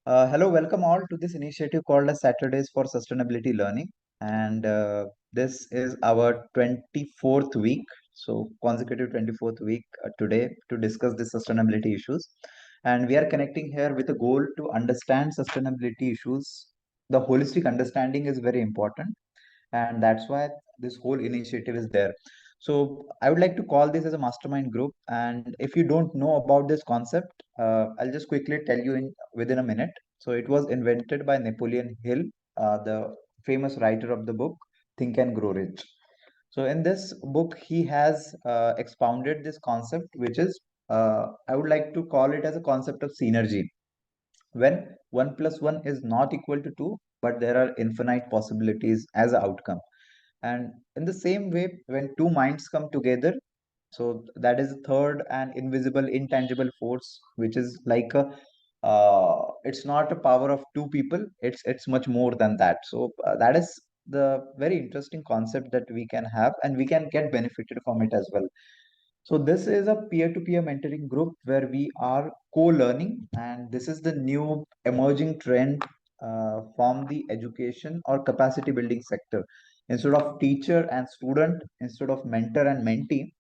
Hello, welcome all to this initiative called as Saturdays for Sustainability Learning. And this is our 24th week, so consecutive 24th week today to discuss the sustainability issues. And we are connecting here with a goal to understand sustainability issues. The holistic understanding is very important, and that's why this whole initiative is there. So I would like to call this as a mastermind group, and if you don't know about this concept, I'll just quickly tell you in within a minute. So it was invented by Napoleon Hill, the famous writer of the book Think and Grow Rich. So in this book he has expounded this concept, which is I would like to call it as a concept of synergy, when 1 plus 1 is not equal to 2, but there are infinite possibilities as an outcome. And in the same way, when two minds come together, so that is third and invisible, intangible force, which is like a it's not a power of two people. It's much more than that. So that is the very interesting concept that we can have, and we can get benefited from it as well. So this is a peer-to-peer mentoring group where we are co-learning, and this is the new emerging trend from the education or capacity building sector. Instead of teacher and student, instead of mentor and mentee,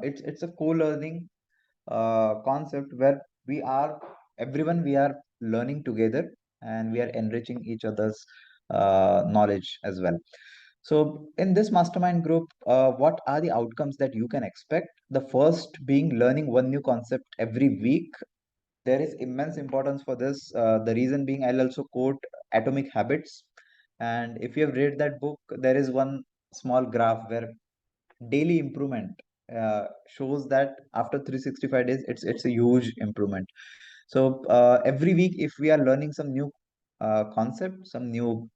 it's a co-learning concept where we are everyone we are learning together, and we are enriching each other's knowledge as well. So in this mastermind group, what are the outcomes that you can expect? The first being learning one new concept every week. There is immense importance for this. The reason being, I'll also quote Atomic Habits. And if you have read that book, there is one small graph where daily improvement shows that after 365 days, it's a huge improvement. So every week, if we are learning some new concept, some new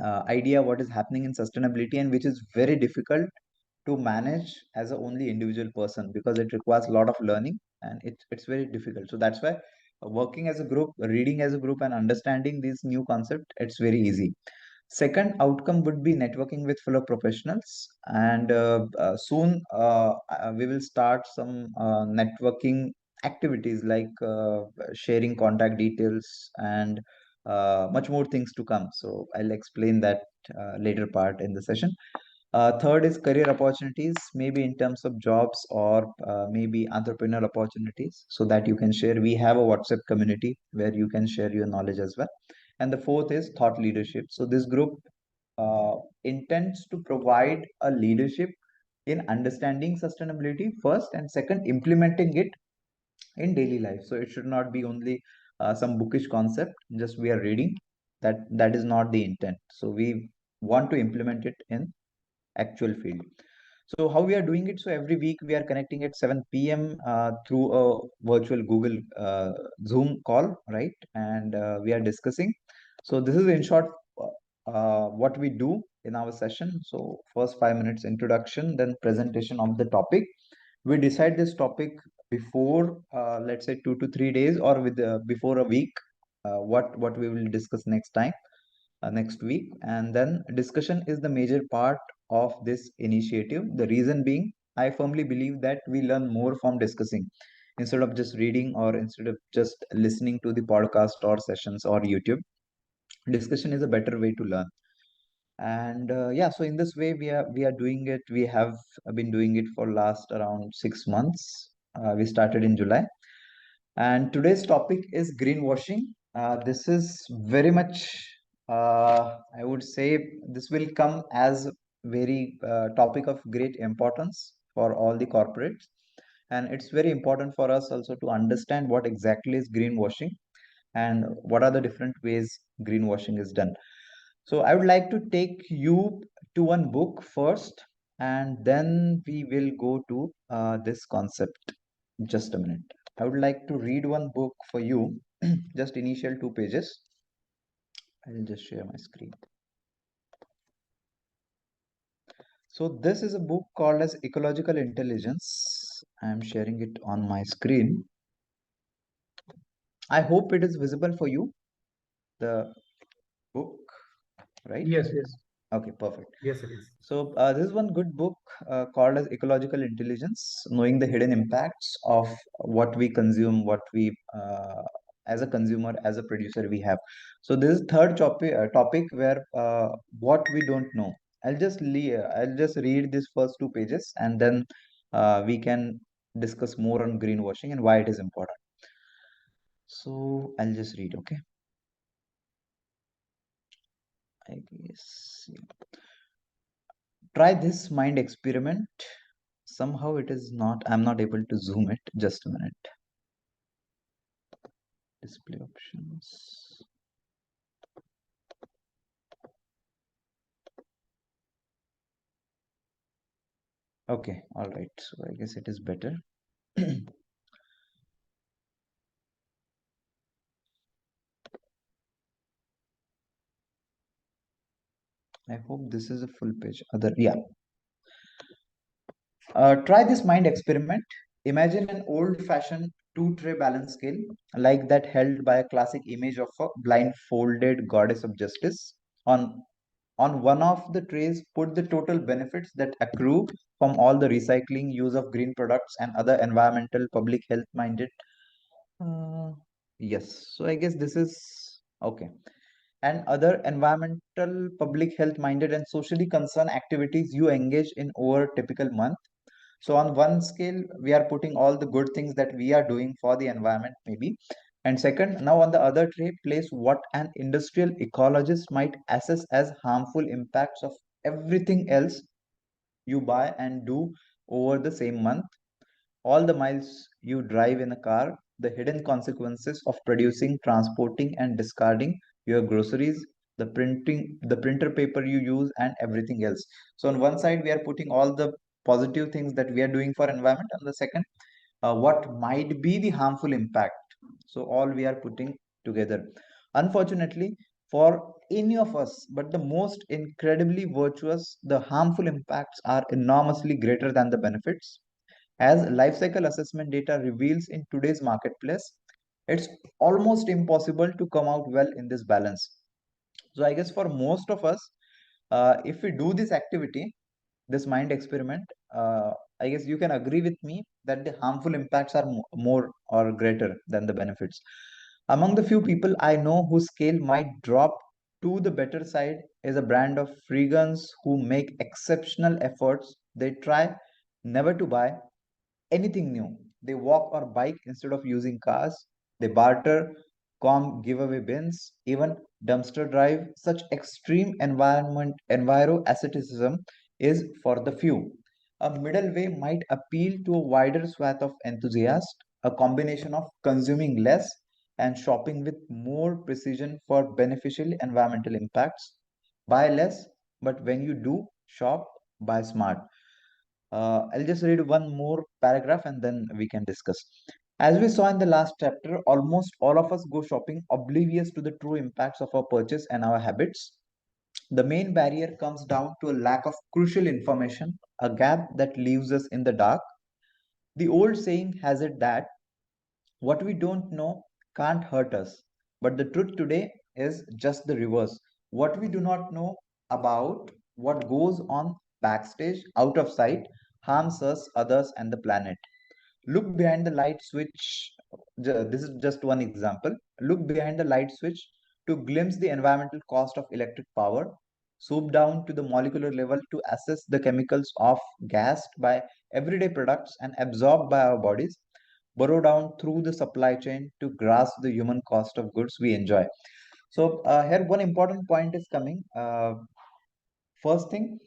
idea what is happening in sustainability, and which is very difficult to manage as a only individual person, because it requires a lot of learning, and it's very difficult. So that's why working as a group, reading as a group, and understanding this new concept, it's very easy. Second outcome would be networking with fellow professionals, and soon we will start some networking activities like sharing contact details, and much more things to come. So I'll explain that later part in the session. Third is career opportunities, maybe in terms of jobs, or maybe entrepreneurial opportunities, so that you can share. We have a WhatsApp community where you can share your knowledge as well. And the fourth is thought leadership. So this group intends to provide a leadership in understanding sustainability first, and second, implementing it in daily life. So it should not be only some bookish concept, just we are reading. That is not the intent. So we want to implement it in actual field. So how we are doing it? So every week we are connecting at 7 p.m. Through a virtual Google Zoom call, right? And we are discussing. So this is in short what we do in our session. So first 5 minutes introduction, then presentation of the topic. We decide this topic before, let's say 2 to 3 days, or with before a week. What we will discuss next time, next week. And then discussion is the major part of this initiative. The reason being, I firmly believe that we learn more from discussing, instead of just reading, or instead of just listening to the podcast or sessions or YouTube. Discussion is a better way to learn. And yeah, so in this way we are doing it. We have been doing it for last around 6 months. We started in July, and today's topic is greenwashing. This is very much, I would say, this will come as very topic of great importance for all the corporates. And it's very important for us also to understand what exactly is greenwashing, and what are the different ways greenwashing is done. So I would like to take you to one book first, and then we will go to this concept. Just a minute. I would like to read one book for you, just initial 2 pages. I'll just share my screen. So this is a book called as Ecological Intelligence. I'm sharing it on my screen. I hope it is visible for you, the book, right? Yes, yes, Okay, perfect. yes, it is. So this is one good book called as Ecological Intelligence, knowing the hidden impacts of what we consume, what we as a consumer, as a producer we have. So this is third topic where what we don't know. I'll just read these first two pages, and then we can discuss more on greenwashing and why it is important. So I'll just read, okay? I guess, yeah. Try this mind experiment. Somehow it is not, I'm not able to zoom it. Just a minute. Display options. Okay, all right. So I guess it is better. I hope this is a full page. Other, yeah. Try this mind experiment. Imagine an old-fashioned two-tray balance scale, like that held by a classic image of a blindfolded goddess of justice. On on one of the trays, put the total benefits that accrue from all the recycling, use of green products, and other environmental, public health-minded. Uh, yes. So I guess this is okay. And other environmental, public health-minded, and socially concerned activities you engage in over a typical month. So on one scale, we are putting all the good things that we are doing for the environment, maybe. And second, now on the other tray, place what an industrial ecologist might assess as harmful impacts of everything else you buy and do over the same month. All the miles you drive in a car, the hidden consequences of producing, transporting, and discarding your groceries, the printer paper you use, and everything else. So on one side, we are putting all the positive things that we are doing for environment. On the second, what might be the harmful impact. So all we are putting together. Unfortunately, for any of us, but the most incredibly virtuous, the harmful impacts are enormously greater than the benefits. As life cycle assessment data reveals in today's marketplace, it's almost impossible to come out well in this balance. So I guess for most of us, if we do this activity, this mind experiment, I guess you can agree with me that the harmful impacts are more or greater than the benefits. Among the few people I know whose scale might drop to the better side is a brand of freegans who make exceptional efforts. They try never to buy anything new. They walk or bike instead of using cars. They barter, giveaway bins, even dumpster drive. Such extreme enviro asceticism is for the few. A middle way might appeal to a wider swath of enthusiasts, a combination of consuming less and shopping with more precision for beneficial environmental impacts. Buy less, but when you do shop, buy smart. I'll just read one more paragraph and then we can discuss. As we saw in the last chapter, almost all of us go shopping oblivious to the true impacts of our purchase and our habits. The main barrier comes down to a lack of crucial information, a gap that leaves us in the dark. The old saying has it that what we don't know can't hurt us. But the truth today is just the reverse. What we do not know about what goes on backstage, out of sight, harms us, others, and the planet. Look behind the light switch. This is just one example. Look behind the light switch to glimpse the environmental cost of electric power. Swoop down to the molecular level to assess the chemicals of gassed by everyday products and absorbed by our bodies. Burrow down through the supply chain to grasp the human cost of goods we enjoy. So here one important point is coming. First thing,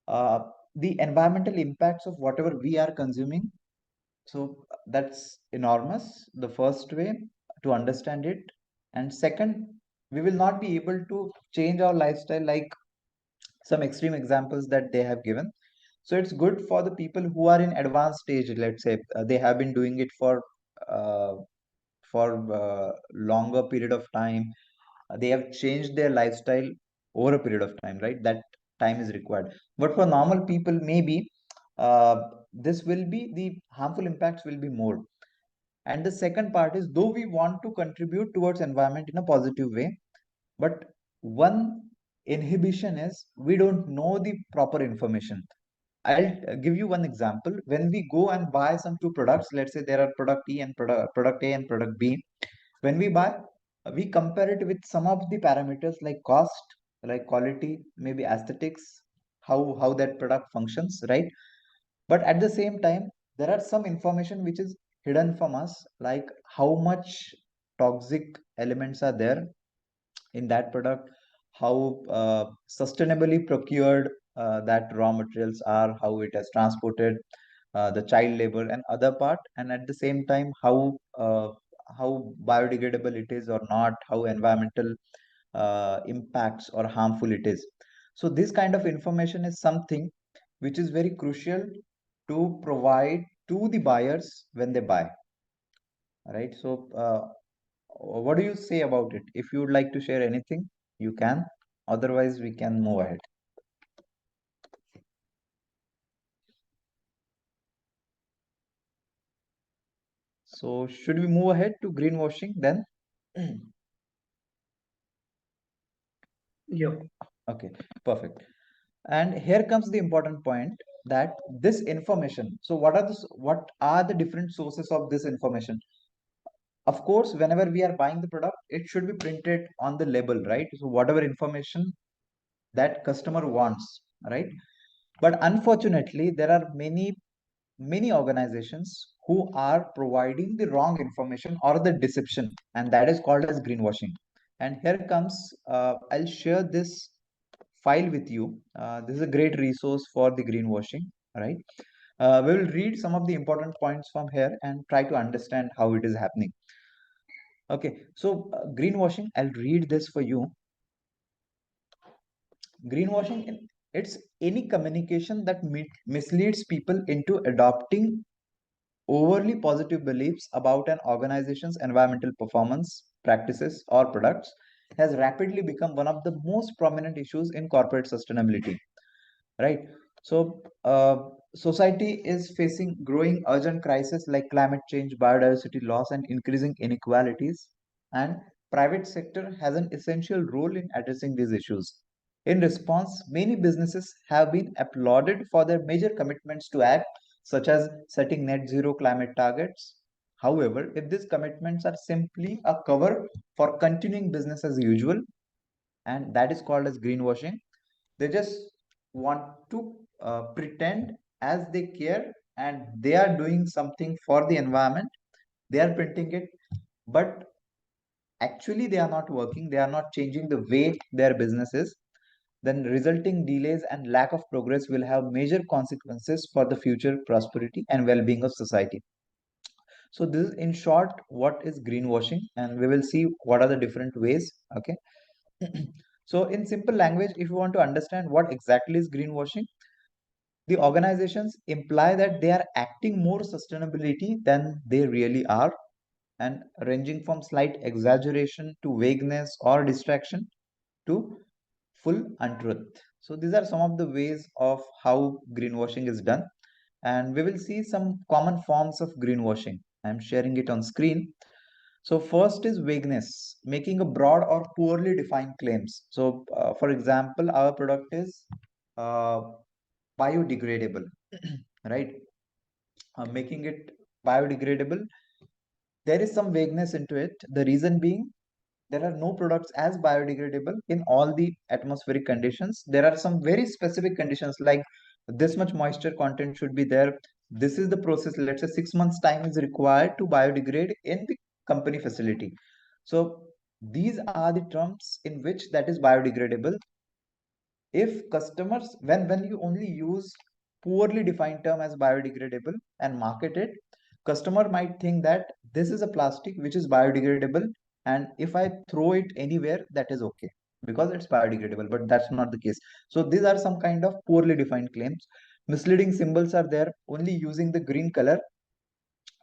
uh, the environmental impacts of whatever we are consuming, so that's enormous, the first way to understand it. And second, we will not be able to change our lifestyle like some extreme examples that they have given. So it's good for the people who are in advanced stage, let's say they have been doing it uh, for longer period of time. They have changed their lifestyle over a period of time, right? That time is required. But for normal people, maybe uh, this will be the harmful impacts will be more. And the second part is, though we want to contribute towards environment in a positive way, but one inhibition is we don't know the proper information. I'll give you one example. When we go and buy some two products, let's say there are product E and product A and product B, When we buy, we compare it with some of the parameters like cost, like quality, maybe aesthetics, how that product functions, right? But at the same time, there are some information which is hidden from us, like how much toxic elements are there in that product, how sustainably procured that raw materials are, how it has transported, the child labor and other part, and at the same time how biodegradable it is or not, how environmental impacts or harmful it is. So this kind of information is something which is very crucial to provide to the buyers when they buy, right? So what do you say about it? If you would like to share anything, you can. Otherwise, we can move ahead. So, should we move ahead to greenwashing then? Yeah. Okay, perfect. And here comes the important point, that this information. So, what are the different sources of this information? Of course, whenever we are buying the product, it should be printed on the label, right? So, whatever information that customer wants, right? But unfortunately, there are many organizations who are providing the wrong information or the deception, and that is called as greenwashing. And here comes, I'll share this file with you. This is a great resource for the greenwashing, right? We will read some of the important points from here and try to understand how it is happening. Okay, so greenwashing, I'll read this for you. Greenwashing, it's any communication that misleads people into adopting overly positive beliefs about an organization's environmental performance, practices, or products has rapidly become one of the most prominent issues in corporate sustainability, right? So, society is facing growing urgent crises like climate change, biodiversity loss, and increasing inequalities. And private sector has an essential role in addressing these issues. In response, many businesses have been applauded for their major commitments to act, such as setting net zero climate targets. However, if these commitments are simply a cover for continuing business as usual, and that is called as greenwashing, they just want to pretend as they care and they are doing something for the environment. They are printing it, but actually they are not working. They are not changing the way their business is. Then resulting delays and lack of progress will have major consequences for the future prosperity and well-being of society. So this is in short what is greenwashing, and we will see what are the different ways. Okay. So in simple language, if you want to understand what exactly is greenwashing, the organizations imply that they are acting more sustainability than they really are, and ranging from slight exaggeration to vagueness or distraction to full untruth. So these are some of the ways of how greenwashing is done, and we will see some common forms of greenwashing. I'm sharing it on screen. So first is vagueness, making a broad or poorly defined claims. So for example, our product is uh, biodegradable, right? Making it biodegradable, there is some vagueness into it. The reason being, there are no products as biodegradable in all the atmospheric conditions. There are some very specific conditions like this much moisture content should be there. This is the process. Let's say 6 months time is required to biodegrade in the company facility. So these are the terms in which that is biodegradable. If customers, when you only use poorly defined term as biodegradable and market it, customer might think that this is a plastic which is biodegradable, and if I throw it anywhere, that is okay because it's biodegradable, but that's not the case. So these are some kind of poorly defined claims. Misleading symbols are there, only using the green color,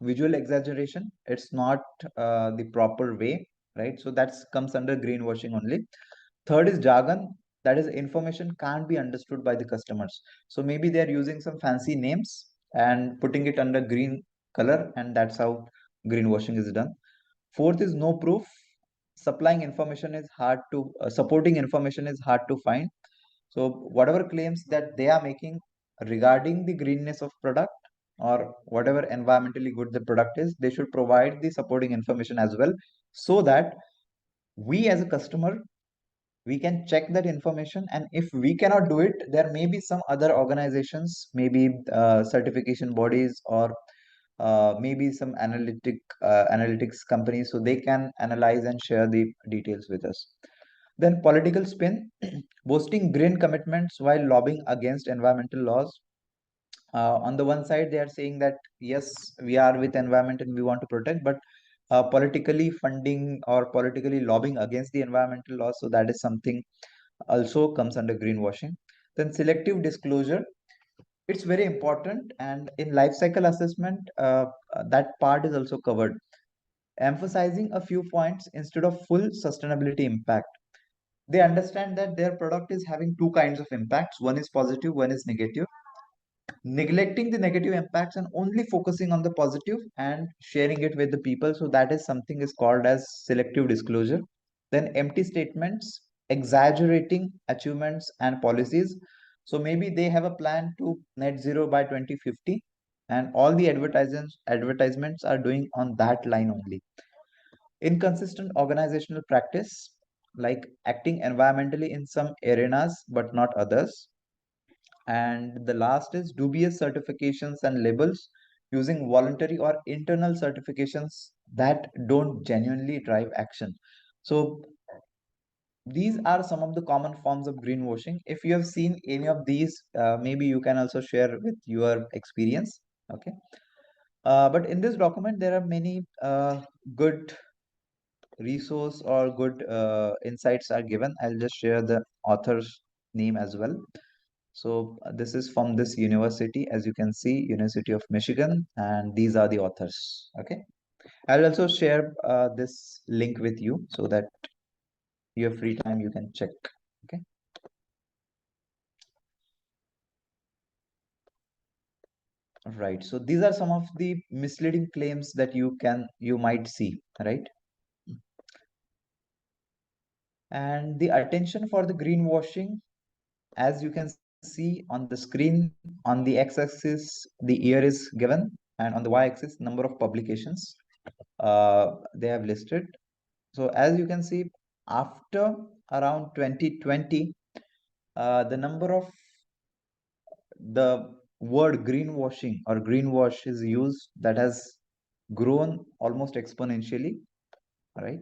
visual exaggeration, it's not the proper way, right? So that comes under greenwashing only. Third is jargon, that is information can't be understood by the customers. So maybe they're using some fancy names and putting it under green color, and that's how greenwashing is done. Fourth is no proof, supplying information is hard to supporting information is hard to find. So whatever claims that they are making regarding the greenness of product or whatever environmentally good the product is, they should provide the supporting information as well. so that we as a customer, we can check that information, and if we cannot do it, there may be some other organizations, maybe certification bodies, or maybe some analytics companies, so they can analyze and share the details with us. Then political spin, boasting green commitments while lobbying against environmental laws. On the one side, they are saying that yes, we are with environment and we want to protect, but politically funding or politically lobbying against the environmental laws, so that is something also comes under greenwashing. Then selective disclosure, it's very important, and in life cycle assessment, that part is also covered, emphasizing a few points instead of full sustainability impact. They understand that their product is having two kinds of impacts, one is positive, one is negative, neglecting the negative impacts and only focusing on the positive and sharing it with the people, so that is something is called as selective disclosure. Then empty statements, exaggerating achievements and policies, so maybe they have a plan to net zero by 2050, and all the advertisements are doing on that line only. Inconsistent organizational practice, like acting environmentally in some arenas but not others. And the last is dubious certifications and labels, using voluntary or internal certifications that don't genuinely drive action. So these are some of the common forms of greenwashing. If you have seen any of these, maybe you can also share with your experience. Okay. But in this document, there are many good resource or good insights are given. I'll just share the author's name as well. So this is from this university, as you can see, University of Michigan, and these are the authors. Okay. I'll also share this link with you so that you have free time, you can check. Okay. Right. So these are some of the misleading claims that you might see, right? And the attention for the greenwashing, as you can see on the screen, on the x-axis, the year is given, and on the y-axis, number of publications they have listed. So as you can see, after around 2020, the number of the word greenwashing or greenwash is used, that has grown almost exponentially, right?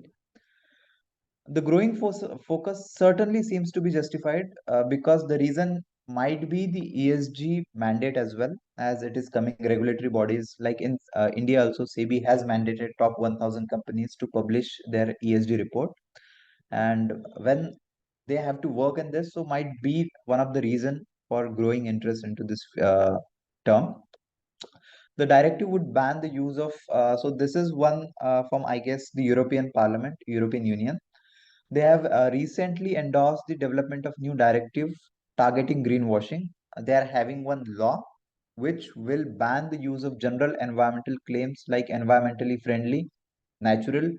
The growing focus certainly seems to be justified, because the reason might be the ESG mandate as well, as it is coming regulatory bodies like in India also, SEBI has mandated top 1000 companies to publish their ESG report, and when they have to work in this, so might be one of the reason for growing interest into this term. The directive would ban the use of so this is one from, I guess, the European Parliament, European Union. They have recently endorsed the development of new directive targeting greenwashing. They are having one law which will ban the use of general environmental claims like environmentally friendly, natural,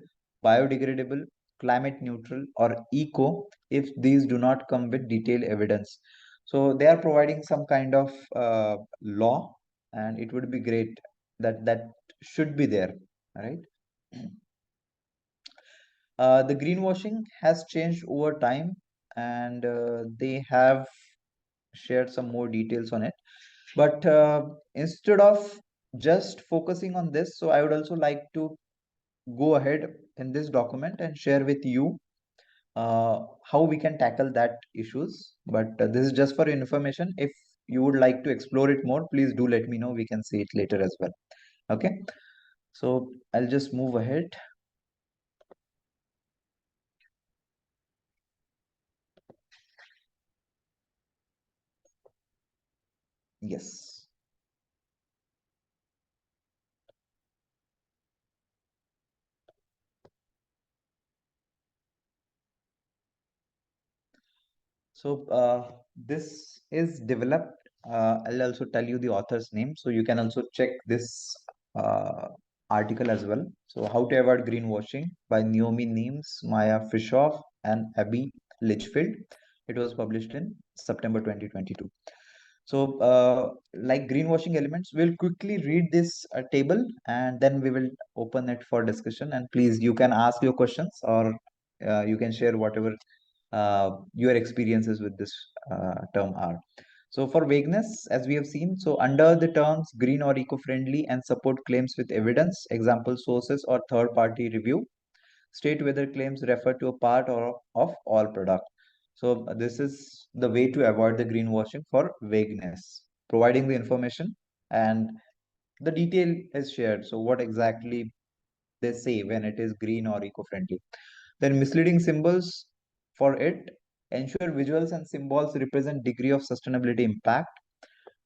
biodegradable, climate neutral, or eco if these do not come with detailed evidence. So they are providing some kind of law, and it would be great that that should be there, right? The greenwashing has changed over time, and they have shared some more details on it. But instead of just focusing on this, so I would also like to go ahead in this document and share with you how we can tackle that issues. But this is just for information. If you would like to explore it more, please do let me know. We can see it later as well. Okay. So I'll just move ahead. Yes. So this is developed. I'll also tell you the author's name, so you can also check this article as well. So, How to Avoid Greenwashing by Naomi Neems, Maya Fishoff, and Abby Litchfield. It was published in September 2022. So, like greenwashing elements, we'll quickly read this table and then we will open it for discussion. And please, you can ask your questions or you can share whatever your experiences with this term are. So, for vagueness, as we have seen, so under the terms green or eco-friendly and support claims with evidence, example sources or third-party review, state whether claims refer to a part or of all product. So this is the way to avoid the greenwashing for vagueness, providing the information and the detail is shared. So what exactly they say when it is green or eco-friendly. Then misleading symbols for it, ensure visuals and symbols represent degree of sustainability impact.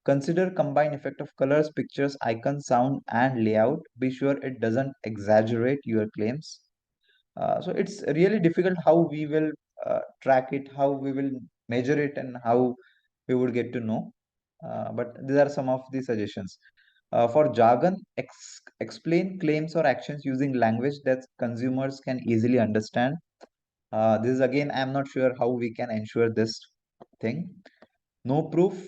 Consider combined effect of colors, pictures, icons, sound, and layout. Be sure it doesn't exaggerate your claims. So it's really difficult how we will track it, how we will measure it, and how we would get to know. But these are some of the suggestions. For jargon, explain claims or actions using language that consumers can easily understand. This is again, I'm not sure how we can ensure this thing. No proof.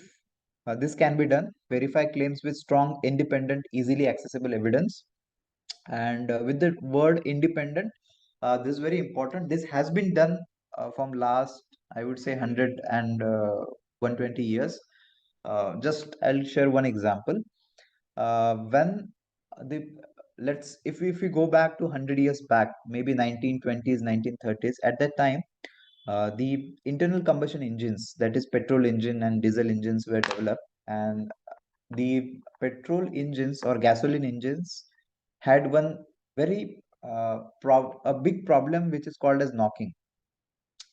This can be done. Verify claims with strong, independent, easily accessible evidence. And with the word independent, this is very important. This has been done from last, I would say, 100 and 120 years. Just I'll share one example. When the let's if we go back to 100 years back, maybe 1920s, 1930s, at that time, the internal combustion engines, that is petrol engine and diesel engines, were developed, and the petrol engines or gasoline engines had one very a big problem which is called as knocking.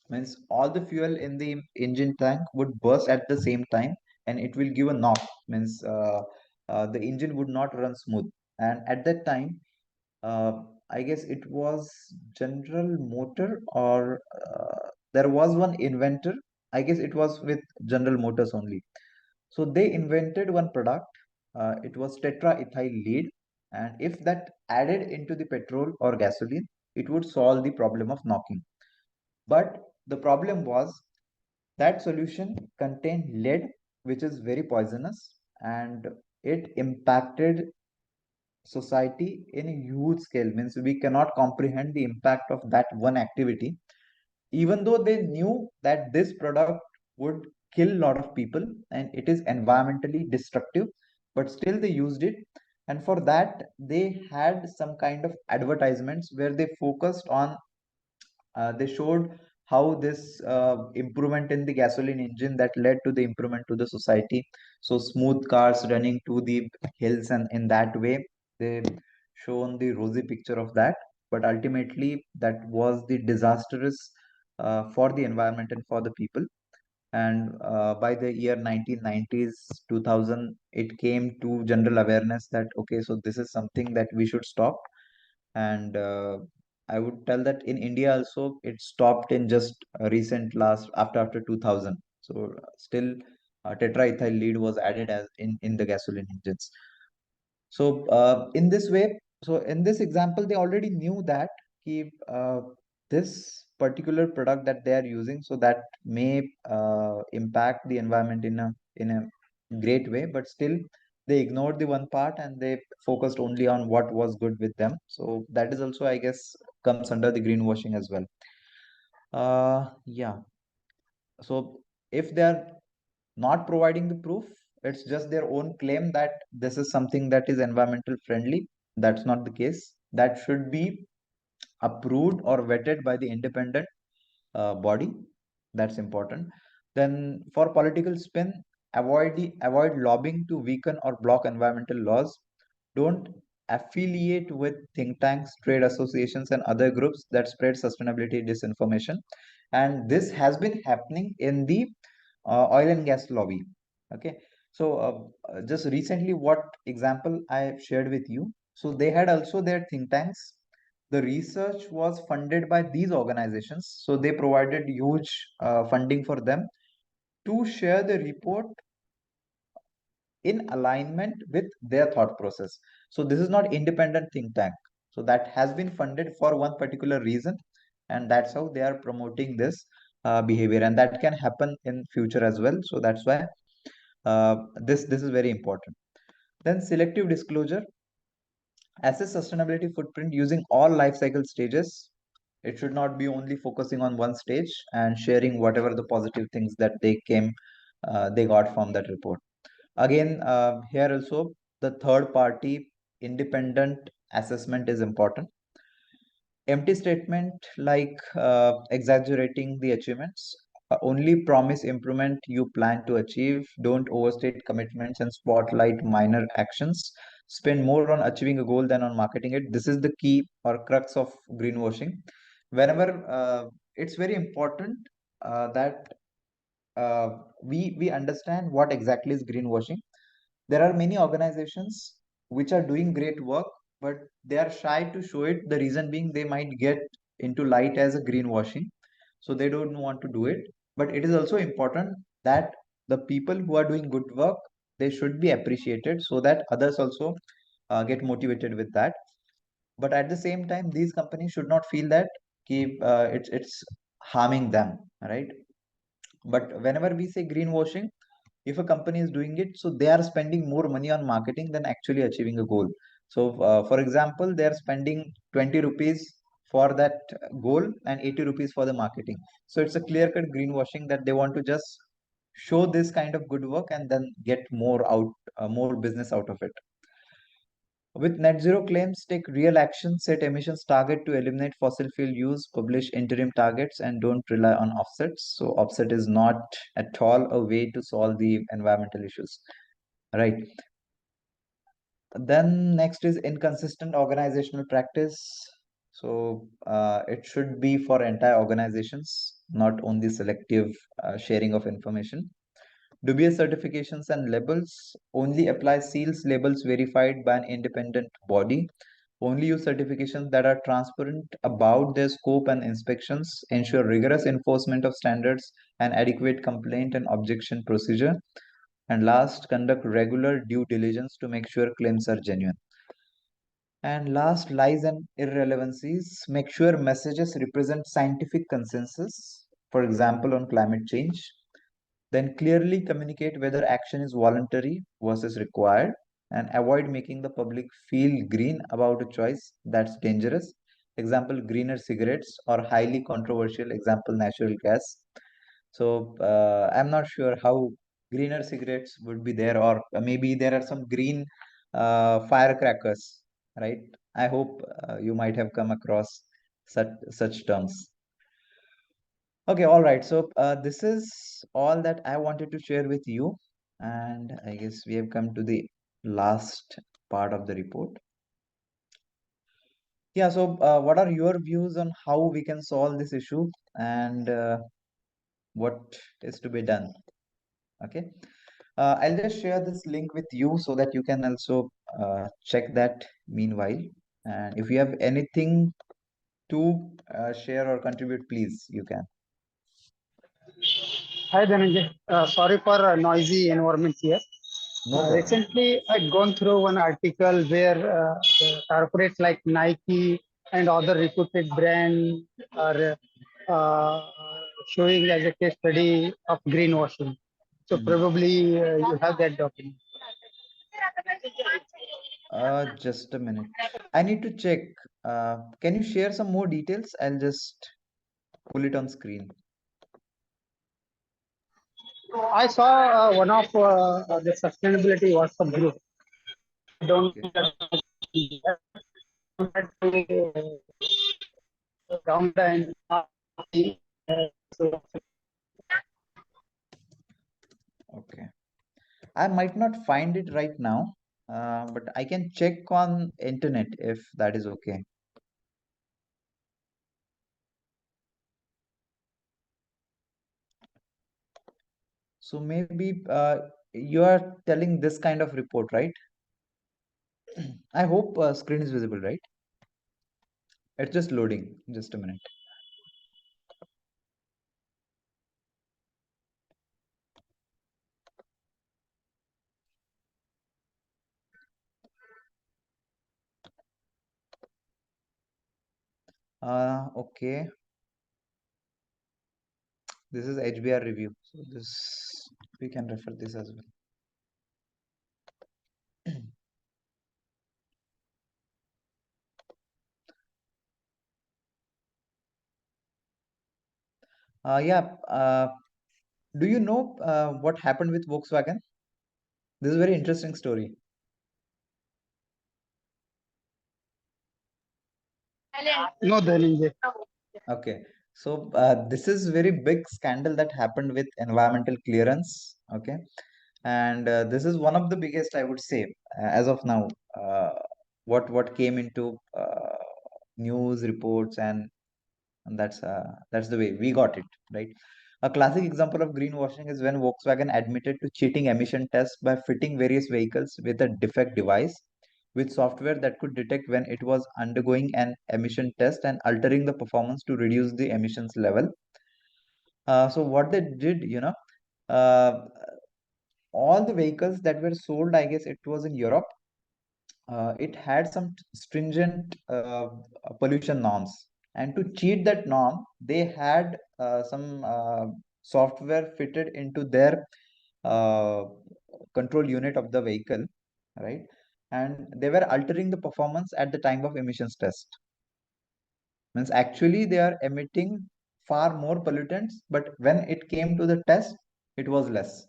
Means all the fuel in the engine tank would burst at the same time and it will give a knock. Means the engine would not run smooth. And at that time, uh, I guess it was General Motor or there was one inventor. I guess it was with General Motors only. So they invented one product. It was tetraethyl lead, and if that added into the petrol or gasoline, it would solve the problem of knocking. But the problem was that solution contained lead, which is very poisonous, and it impacted society in a huge scale. Means we cannot comprehend the impact of that one activity, even though they knew that this product would kill a lot of people and it is environmentally destructive, but still they used it. And for that they had some kind of advertisements where they focused on, they showed how this improvement in the gasoline engine that led to the improvement to the society. So smooth cars running to the hills, and in that way they shown the rosy picture of that. But ultimately that was the disastrous for the environment and for the people. And by the year 1990s, 2000, it came to general awareness that okay, so this is something that we should stop. And I would tell that in India also it stopped in just recent last after 2000. So still tetraethyl lead was added as in the gasoline engines. So in this way, so in this example, they already knew that this particular product that they are using, so that may impact the environment in a great way, but still they ignored the one part and they focused only on what was good with them. So that is also, I guess, comes under the greenwashing as well. Yeah. So if they are not providing the proof, it's just their own claim that this is something that is environmental friendly. That's not the case. That should be approved or vetted by the independent body. That's important. Then for political spin, avoid lobbying to weaken or block environmental laws. Don't affiliate with think tanks, trade associations, and other groups that spread sustainability disinformation. And this has been happening in the oil and gas lobby. Okay, so just recently, what example I have shared with you. So they had also their think tanks. The research was funded by these organizations, so they provided huge funding for them to share the report in alignment with their thought process. So this is not independent think tank. So that has been funded for one particular reason, and that's how they are promoting this behavior, and that can happen in future as well. So that's why. This is very important. Then selective disclosure, assess sustainability footprint using all life cycle stages. It should not be only focusing on one stage and sharing whatever the positive things that they got from that report. Again, here also the third party independent assessment is important. Empty statement like exaggerating the achievements. Only promise improvement you plan to achieve. Don't overstate commitments and spotlight minor actions. Spend more on achieving a goal than on marketing it. This is the key or crux of greenwashing. Whenever it's very important that we understand what exactly is greenwashing. There are many organizations which are doing great work, but they are shy to show it. The reason being they might get into light as a greenwashing, so they don't want to do it. But it is also important that the people who are doing good work, they should be appreciated so that others also get motivated with that. But at the same time, these companies should not feel that it's harming them, right? But whenever we say greenwashing, if a company is doing it, so they are spending more money on marketing than actually achieving a goal. So, for example, they are spending 20 rupees for that goal and 80 rupees for the marketing. So it's a clear cut greenwashing that they want to just show this kind of good work and then get more business out of it. With net zero claims, take real action, set emissions target to eliminate fossil fuel use, publish interim targets, and don't rely on offsets. So, offset is not at all a way to solve the environmental issues, right? Then next is inconsistent organizational practice. So, it should be for entire organizations, not only selective sharing of information. Dubious certifications and labels only apply seals labels verified by an independent body. Only use certifications that are transparent about their scope and inspections, ensure rigorous enforcement of standards and adequate complaint and objection procedure. And last, conduct regular due diligence to make sure claims are genuine. And last, lies and irrelevancies. Make sure messages represent scientific consensus, for example, on climate change. Then clearly communicate whether action is voluntary versus required, and avoid making the public feel green about a choice that's dangerous. Example, greener cigarettes, or highly controversial example, natural gas. So I'm not sure how greener cigarettes would be there, or maybe there are some green firecrackers, right? I hope you might have come across such terms. Okay, all right. So this is all that I wanted to share with you, and I guess we have come to the last part of the report. Yeah. So what are your views on how we can solve this issue and what is to be done? Okay. I'll just share this link with you so that you can also check that meanwhile. And if you have anything to share or contribute, please, you can. Hi Dhananjay, sorry for a noisy environment here. No problem. Recently, I'd gone through one article where the corporates like Nike and other reputed brands are showing as a case study of greenwashing. So Mhm. probably you have that document. Just a minute. I need to check. Can you share some more details? I'll just pull it on screen. I saw one of the sustainability WhatsApp group. I don't Okay. think that ground and Okay. I might not find it right now, but I can check on internet if that is okay. So maybe you are telling this kind of report, right? I hope screen is visible, right? It's just loading. Just a minute. Okay. This is HBR review. So this we can refer this as well. Yeah. Do you know what happened with Volkswagen? This is a very interesting story. No, Dhananjay. Okay. So this is very big scandal that happened with environmental clearance. Okay. And this is one of the biggest, I would say, as of now. Uh, what came into news reports, and that's the way we got it, right? A classic example of greenwashing is when Volkswagen admitted to cheating emission tests by fitting various vehicles with a defect device with software that could detect when it was undergoing an emission test and altering the performance to reduce the emissions level. So what they did, uh, all the vehicles that were sold, I guess it was in Europe, it had some stringent pollution norms. And to cheat that norm, they had some software fitted into their uh, control unit of the vehicle, right? And they were altering the performance at the time of emissions test. Means actually they are emitting far more pollutants, but when it came to the test, it was less.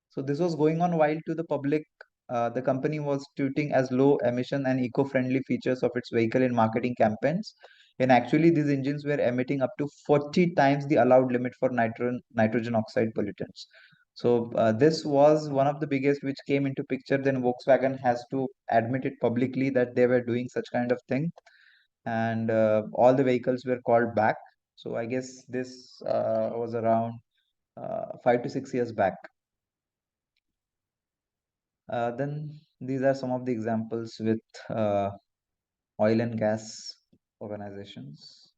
So this was going on while to the public, the company was touting as low emission and eco-friendly features of its vehicle in marketing campaigns. And actually, these engines were emitting up to 40 times the allowed limit for nitrogen oxide pollutants. So this was one of the biggest which came into picture. Then Volkswagen has to admit it publicly that they were doing such kind of thing, and all the vehicles were called back. So I guess this was around 5 to 6 years back. Then these are some of the examples with uh, oil and gas organizations.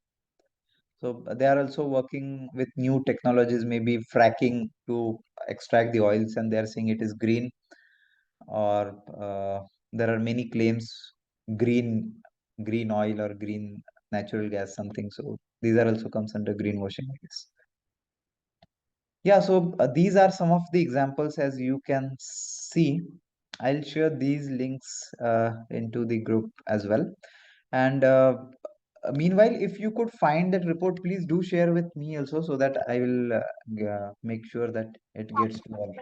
So they are also working with new technologies, maybe fracking to extract the oils, and they are saying it is green. Or there are many claims green oil or green natural gas something. So these are also comes under greenwashing, I guess. Yeah, so these are some of the examples as you can see. I'll share these links into the group as well. And meanwhile, if you could find that report, please do share with me also so that I will make sure that it gets to all.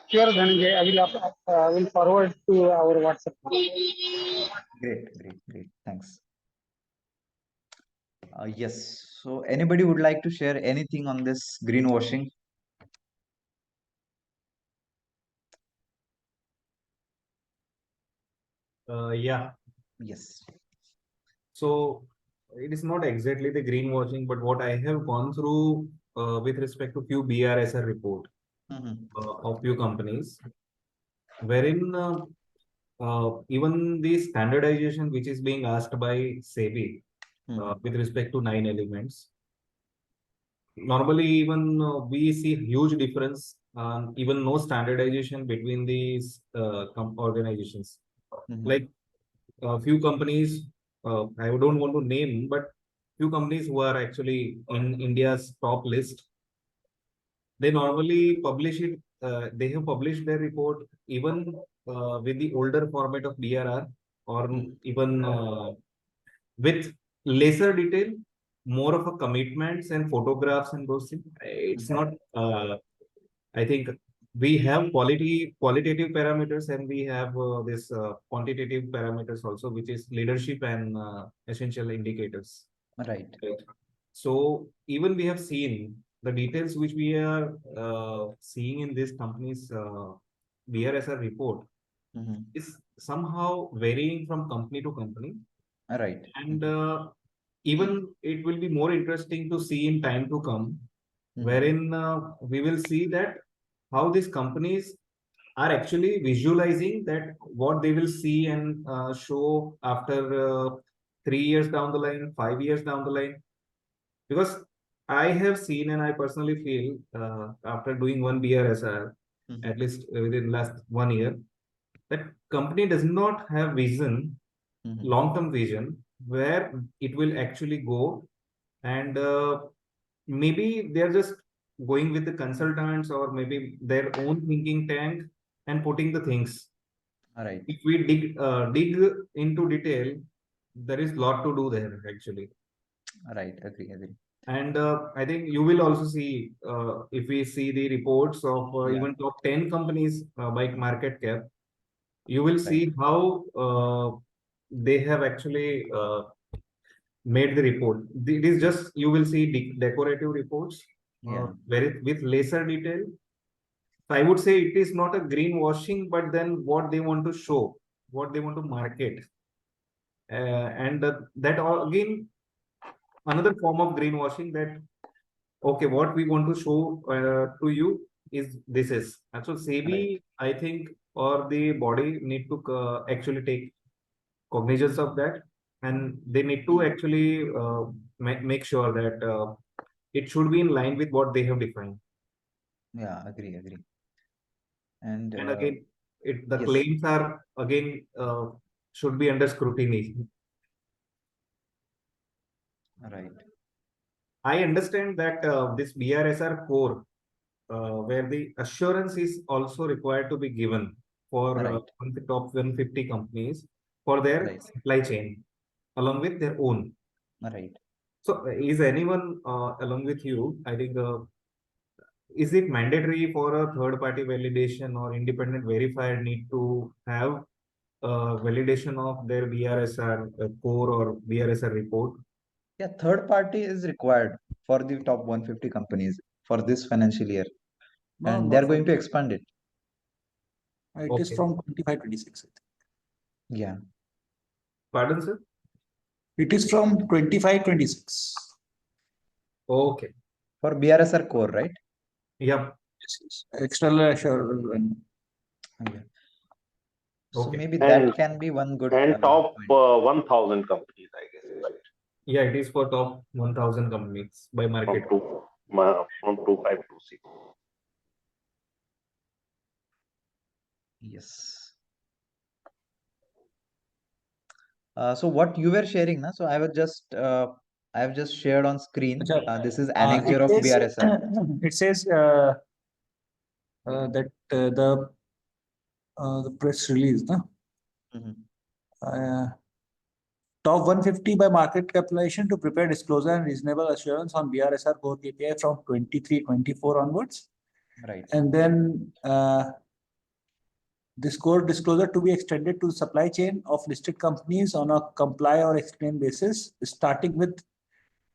Sure, Dhananjay. I will forward to our WhatsApp group. Great, great, great. Thanks. Yes. So anybody would like to share anything on this greenwashing? Yeah. Yes. So it is not exactly the greenwashing, but what I have gone through with respect to few BRSR report Mm-hmm. of few companies, wherein even the standardization which is being asked by SEBI Mm-hmm. with respect to 9 elements, normally even we see huge difference, even no standardization between these organizations. Mm-hmm. Like a few companies, I don't want to name, but few companies who are actually in India's top list, they normally publish it. They have published their report even with the older format of DRR, or even with lesser detail, more of a commitments and photographs and those things. It's not. I think we have qualitative parameters, and we have this quantitative parameters also, which is leadership and essential indicators. Right. Right. So even we have seen the details which we are seeing in this company's BRSR report Mm-hmm. is somehow varying from company to company, Right. and Mm-hmm. even it will be more interesting to see in time to come, Mm-hmm. wherein we will see that how these companies are actually visualizing that what they will see and show after 3 years down the line, 5 years down the line. Because I have seen and I personally feel after doing one BRSR, Mm-hmm. at least within last 1 year, that company does not have vision, Mm-hmm. long-term vision, where it will actually go, and maybe they're just going with the consultants or maybe their own thinking tank and putting the things. Right. If we dig into detail, there is lot to do there actually. Right. Agree. And I think you will also see, if we see the reports of Yeah. even top 10 companies by market cap, you will Right. see how they have actually made the report. It is just, you will see decorative reports, Yeah. very with lesser detail. So I would say it is not a greenwashing, but then what they want to show, what they want to market, and that again another form of greenwashing, that okay, what we want to show to you is this is. And so Right. SEBI, I think, or the body need to actually take cognizance of that, and they need to actually make sure that it should be in line with what they have defined. Yeah. Agree. And And again, the yes. claims are again should be under scrutiny. Right. I understand that this BRSR core, where the assurance is also required to be given for Right. the top 150 companies for their Right. supply chain along with their own. Right. So, is anyone along with you? I think, is it mandatory for a third party validation or independent verifier need to have validation of their BRSR core or BRSR report? Yeah. Third party is required for the top 150 companies for this financial year, No, and they not are for going to me. expand it. It is Okay. from 25-26. Yeah. Pardon, sir? It is from 25-26. Okay. For BRSR core, right? Yep. Yes. External assurance. Yeah. So Okay. maybe And that can be one good top point. 1,000 companies, I guess, right? Yeah, it is for top 1,000 companies by From market. from 2526. Yes. So what you were sharing, na? So I have just shared on screen. Achha, This is annexure of it says, BRSR. it says that the press release, no? Mhm. Top 150 by market capitalization to prepare disclosure and reasonable assurance on BRSR core KPI from 23-24 onwards. Right. And then this core disclosure to be extended to the supply chain of listed companies on a comply or explain basis, starting with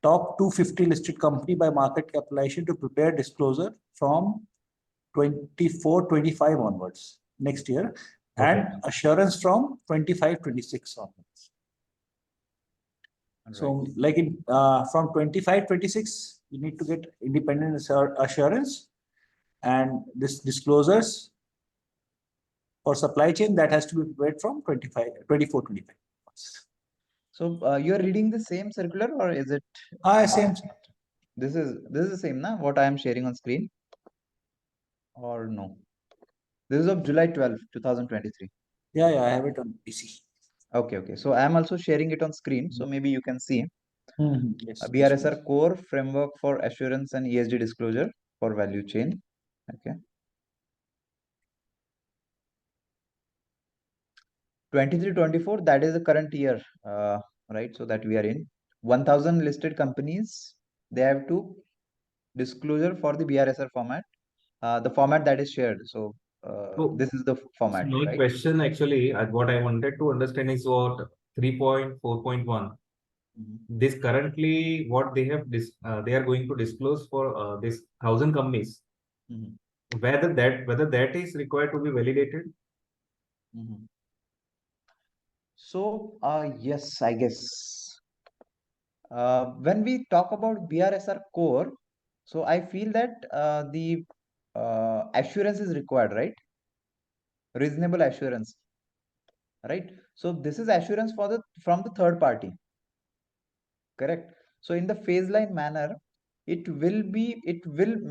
top 250 listed company by market capitalization to prepare disclosure from 24-25 onwards next year, Okay. and assurance from 25-26 onwards. Right. So like in from 25-26, you need to get independent assurance, and this disclosures for supply chain that has to be prepared from 24-25. So you are reading the same circular, or is it? Same. This is the same, na? What I am sharing on screen, or no? This is of July 12th, 2023. Yeah, I have it on PC. Okay. So I am also sharing it on screen, so maybe you can see. Yes. BRSR core framework for assurance and ESG disclosure for value chain. Okay. 23-24, that is the current year, right? So that we are in 1,000 listed companies, they have to disclosure for the BRSR format, the format that is shared. So So, this is the so format, my right? question actually, what I wanted to understand is what 3.4.1. Mhm. This currently what they have they are going to disclose for this 1,000 companies. Mhm. Whether that is required to be validated. Mhm. So yes, I guess when we talk about BRSR core, so I feel that the assurance is required, right? Reasonable assurance, right? So this is assurance for the from the third party, correct? So in the phase line manner, it will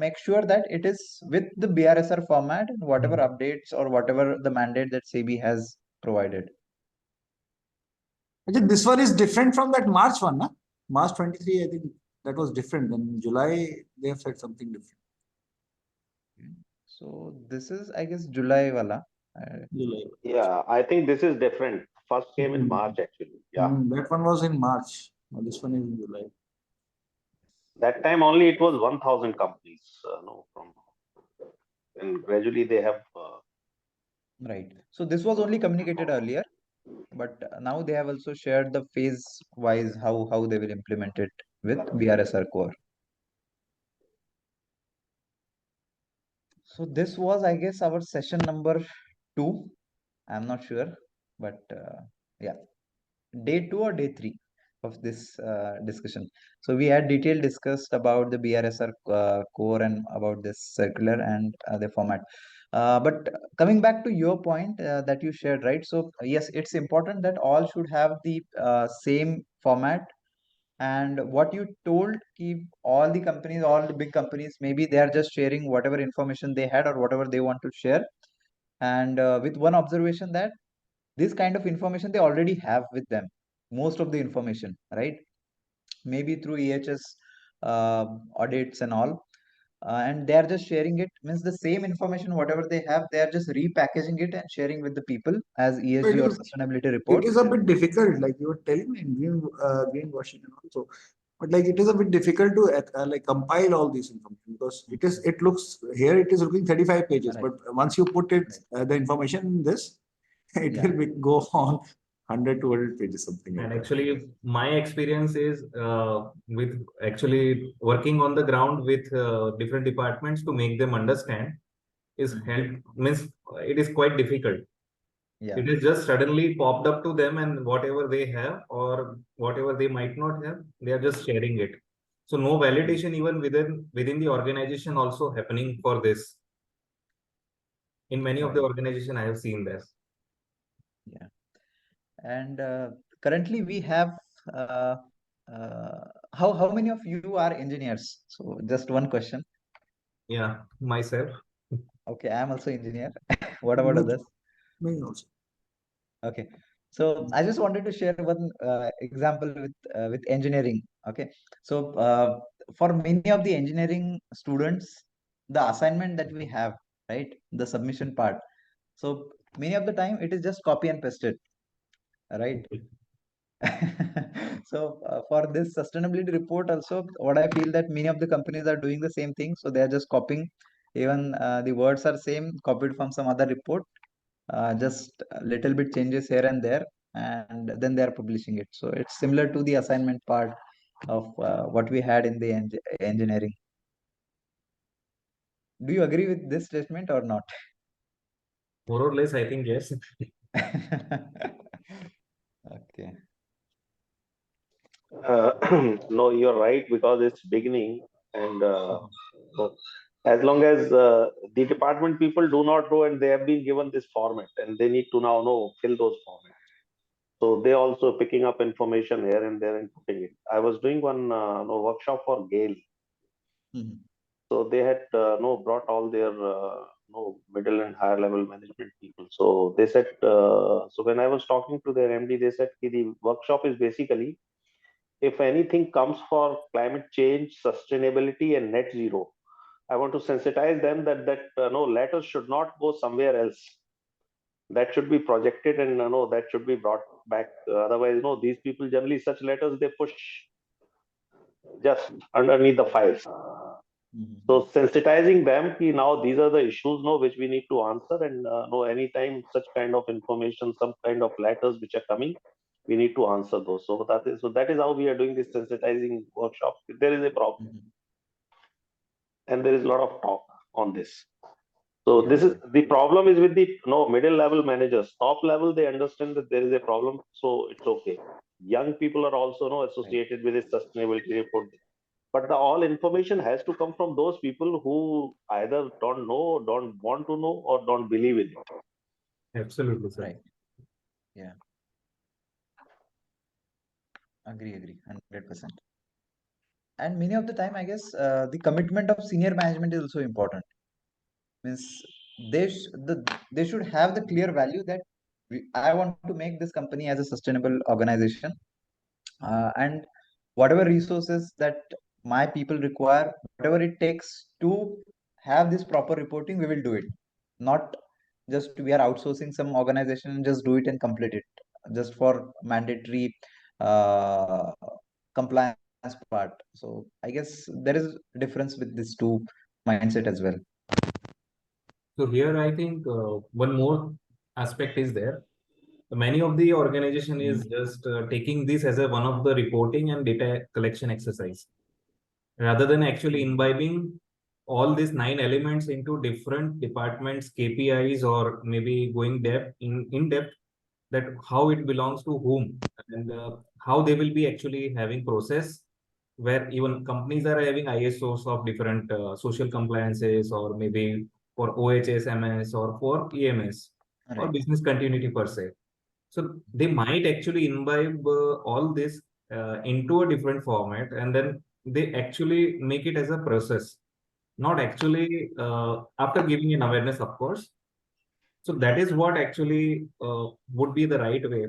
make sure that it is with the BRSR format and whatever Mhm. updates or whatever the mandate that SEBI has provided. I think this one is different from that March one, na? March 23, I think that was different. Then July, they have said something different. So this is, I guess, July wala. July. Yeah, I think this is different. First came in Hmm. March, actually. Yeah. That one was in March. Now this one is in July. That time only it was 1,000 companies, no, and gradually they have. Right. So this was only communicated earlier, but now they have also shared the phase wise how they will implement it with BRSR core. So this was, I guess, our session number 2. I'm not sure, but yeah, day 2 or day 3 of this discussion. So we had detailed discussed about the BRSR core and about this circular and the format. But coming back to your point that you shared, right? So yes, it's important that all should have the same format. And what you told, keep all the companies, all the big companies, maybe they are just sharing whatever information they had or whatever they want to share. And with one observation that this kind of information they already have with them, most of the information, right? Maybe through EHS audits and all, and they are just sharing it, means the same information whatever they have, they are just repackaging it and sharing with the people as It ESG or is, sustainability it reports. is a bit difficult, like you were telling me in greenwashing and also, but like it is a bit difficult to like compile all these information because it looks here it is looking 35 pages, Right. but once you put it the information in this, it Yeah. will go on 100 200 pages something like And that. actually, my experience is with actually working on the ground with different departments to make them understand is help means it is quite difficult. Yeah. It is just suddenly popped up to them, and whatever they have or whatever they might not have, they are just sharing it. So no validation even within the organization also happening for this. In many of the Right. organization, I have seen this. Yeah. And currently we have uh, how many of you are engineers? So just one question. Yeah, myself. Okay, I am also engineer. What about Me others? too. Me also. Okay, so I just wanted to share one example with engineering. Okay, so for many of the engineering students, the assignment that we have, right, the submission part. So many of the time it is just copy and pasted, right? So for this sustainability report also, what I feel that many of the companies are doing the same thing. So they are just copying, even the words are same, copied from some other report, just a little bit changes here and there, and then they are publishing it. So it's similar to the assignment part of what we had in the engineering. Do you agree with this statement or not? More or less, I think yes. Okay. No, you're right because it's beginning, and so as long as the department people do not know and they have been given this format and they need to now know fill those formats. So they also picking up information here and there and putting it. I was doing one no, workshop for Gale. Mhm. So they had no brought all their no middle and higher level management people. So they said so when I was talking to their MD, they said "Ki the workshop is basically if anything comes for climate change, sustainability, and net zero, I want to sensitize them that no letters should not go somewhere else. That should be projected and no that should be brought back. Otherwise, no these people generally such letters they push just underneath the files. So Mhm. sensitizing them, ki now these are the issues, no, which we need to answer, and no, anytime such kind of information, some kind of letters which are coming, we need to answer those. So that is how we are doing this sensitizing workshop. There is a problem, Mhm. and there is a lot of talk on this. So Yeah, this is right. the problem is with the no middle level managers. Top level, they understand that there is a problem, so it's okay. Young people are also no Right. associated with this sustainability report, but the all information has to come from those people who either don't know, don't want to know, or don't believe in it. Absolutely, sir. Right. Yeah. Agree. 100%. And many of the time, I guess, the commitment of senior management is also important. Means they should have the clear value that I want to make this company as a sustainable organization, and whatever resources that my people require, whatever it takes to have this proper reporting, we will do it. Not just we are outsourcing some organization and just do it and complete it just for mandatory uh, compliance as part. So I guess there is a difference with these two mindset as well. So here I think one more aspect is there. Many of the organization is just taking this as a one of the reporting and data collection exercise, rather than actually imbibing all these 9 elements into different departments, KPIs, or maybe going depth in depth that how it belongs to whom, and how they will be actually having process where even companies are having ISOs of different social compliances, or maybe for OHSMS or for EMS or Right. business continuity per se. So they might actually imbibe all this into a different format, and then they actually make it as a process, not actually after giving an awareness, of course. So that is what actually would be the right way.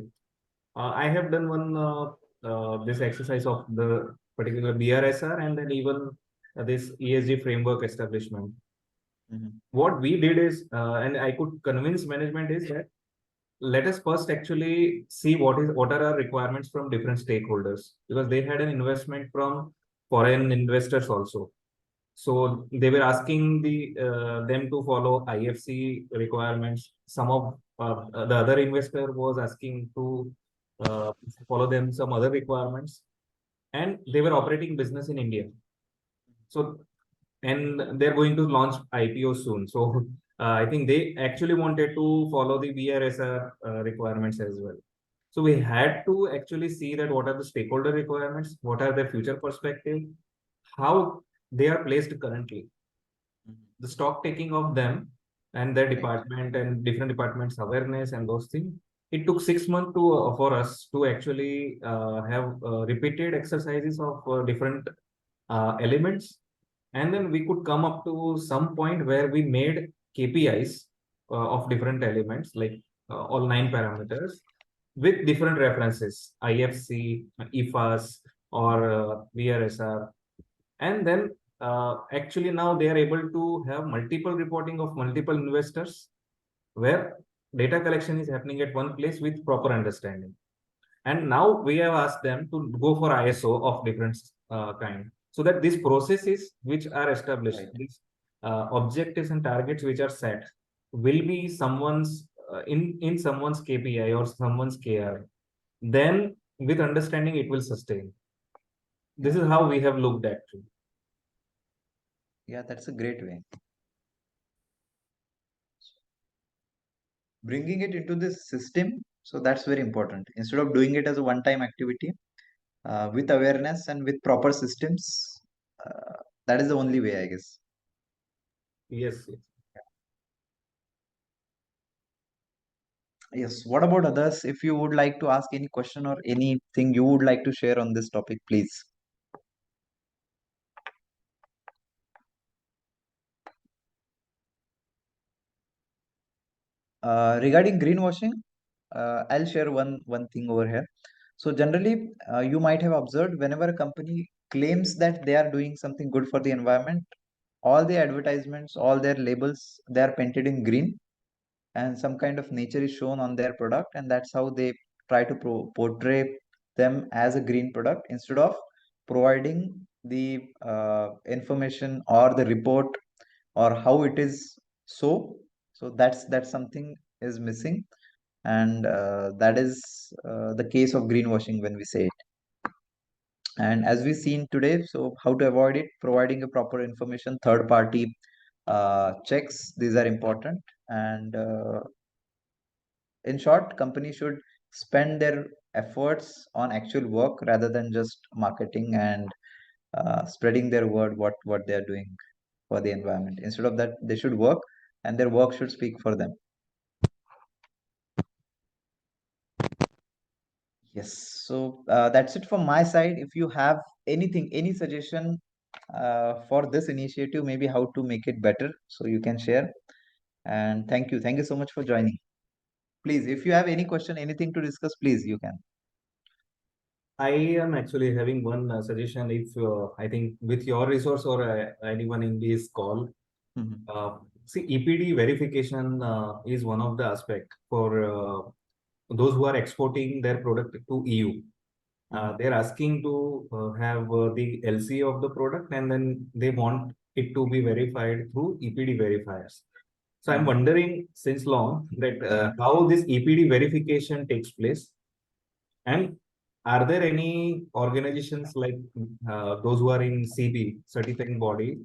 I have done one this exercise of the particular BRSR, and then even this ESG framework establishment. What we did is, and I could convince management is that let us first actually see what are our requirements from different stakeholders, because they had an investment from foreign investors also. So they were asking them to follow IFC requirements. Some of the other investor was asking to follow them some other requirements, and they were operating business in India. So, and they're going to launch IPO soon. So I think they actually wanted to follow the BRSR requirements as well. So we had to actually see that what are the stakeholder requirements, what are their future perspective, how they are placed currently, the stock taking of them and their Right. department and different departments awareness and those things. It took 6 months to for us to actually have repeated exercises of different elements, and then we could come up to some point where we made KPIs of different elements, like all 9 parameters with different references, IFC, IFAS, or VRSR. And then actually now they are able to have multiple reporting of multiple investors, where data collection is happening at one place with proper understanding. And now we have asked them to go for ISO of different kind, so that these processes which are established, Right. these objectives and targets which are set, will be someone's in someone's KPI or someone's KR. Then with understanding, it will sustain. This is how we have looked at it. Yeah, that's a great way. Bringing it into this system, so that's very important. Instead of doing it as a one-time activity, with awareness and with proper systems, that is the only way, I guess. Yes, yes. Yes. What about others? If you would like to ask any question or anything you would like to share on this topic, please. Regarding greenwashing, I'll share one thing over here. So generally, you might have observed whenever a company claims that they are doing something good for the environment, all the advertisements, all their labels, they are painted in green, and some kind of nature is shown on their product, and that's how they try to portray them as a green product instead of providing the information or the report or how it is. So that's something is missing, and that is the case of greenwashing when we say it. And as we seen today, so how to avoid it: providing a proper information, third party checks, these are important. And in short, companies should spend their efforts on actual work rather than just marketing and spreading their word what they are doing for the environment. Instead of that, they should work, and their work should speak for them. Yes. So that's it from my side. If you have anything, any suggestion for this initiative, maybe how to make it better, so you can share. And thank you so much for joining. Please, if you have any question, anything to discuss, please, you can. I am actually having one suggestion. If I think with your resource or anyone in this call, Mhm. see, EPD verification is one of the aspect for those who are exporting their product to EU. They're asking to have the LCA of the product, and then they want it to be verified through EPD verifiers. So I'm wondering since long that how this EPD verification takes place, and are there any organizations like those who are in CB, certifying body?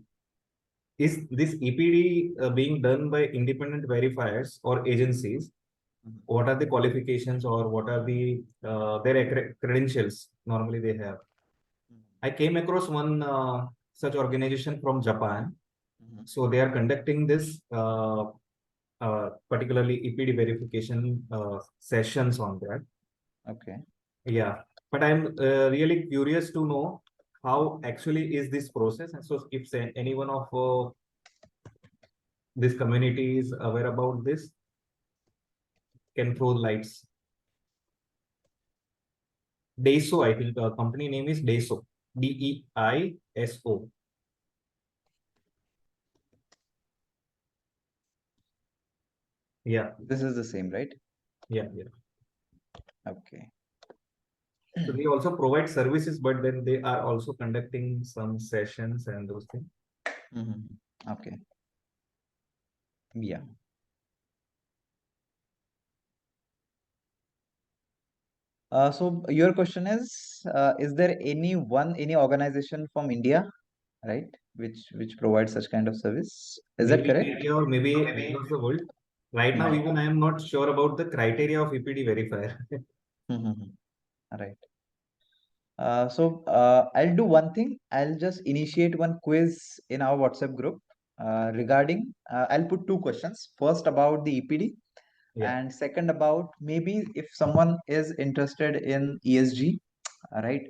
Is this EPD being done by independent verifiers or agencies? What are the qualifications, or what are the their credentials normally they have? I came across one such organization from Japan. So they are conducting this particularly EPD verification sessions on that. Okay. Yeah, but I'm really curious to know how actually is this process. And so if any one of this community is aware about this, can throw lights. DEISO, I think the company name is DEISO, DEISO. Yeah, This is the same, right? yeah. Okay. So they also provide services, but then they are also conducting some sessions and those things. Okay. Yeah. So your question is there any organization from India, right, which provides such kind of service? Is that Maybe in correct? India or maybe across the world. Right now, even I am not sure about the criteria of EPD verifier. Right. So I'll do one thing. I'll just initiate one quiz in our WhatsApp group regarding. I'll put two questions. First about the EPD, Yeah. and second about maybe if someone is interested in ESG, right?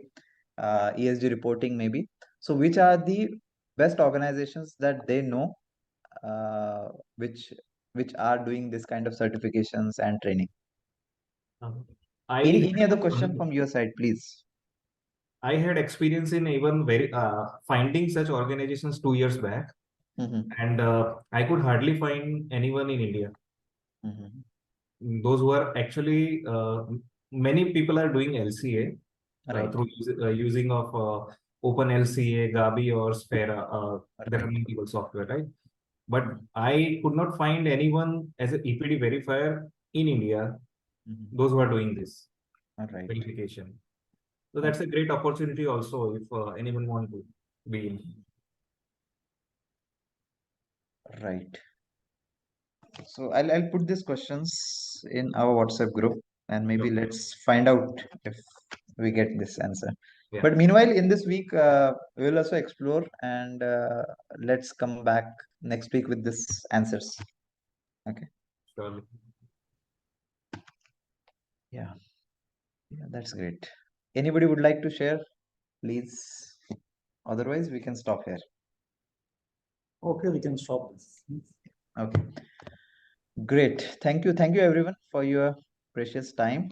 ESG reporting maybe. So which are the best organizations that they know, uh, which are doing this kind of certifications and training? I Any other question from your side, please? I had experience in even finding such organizations 2 years back, and I could hardly find anyone in India. Those who are actually many people are doing LCA Right. through using of Open LCA, Gabi, or Spera. There are Right. multiple software, right? But I could not find anyone as an EPD verifier in India. Those who are doing this Right. verification. So that's a great opportunity also if anyone want to be in. Right. So I'll put these questions in our WhatsApp group, and maybe Okay. let's find out if we get this answer. Yeah. But meanwhile, in this week, we will also explore, and let's come back next week with this answers. Okay. Surely. Yeah. Yeah, that's great. Anybody would like to share, please? Otherwise, we can stop here. Okay, we can stop this. Okay. Great. Thank you. Thank you everyone for your precious time.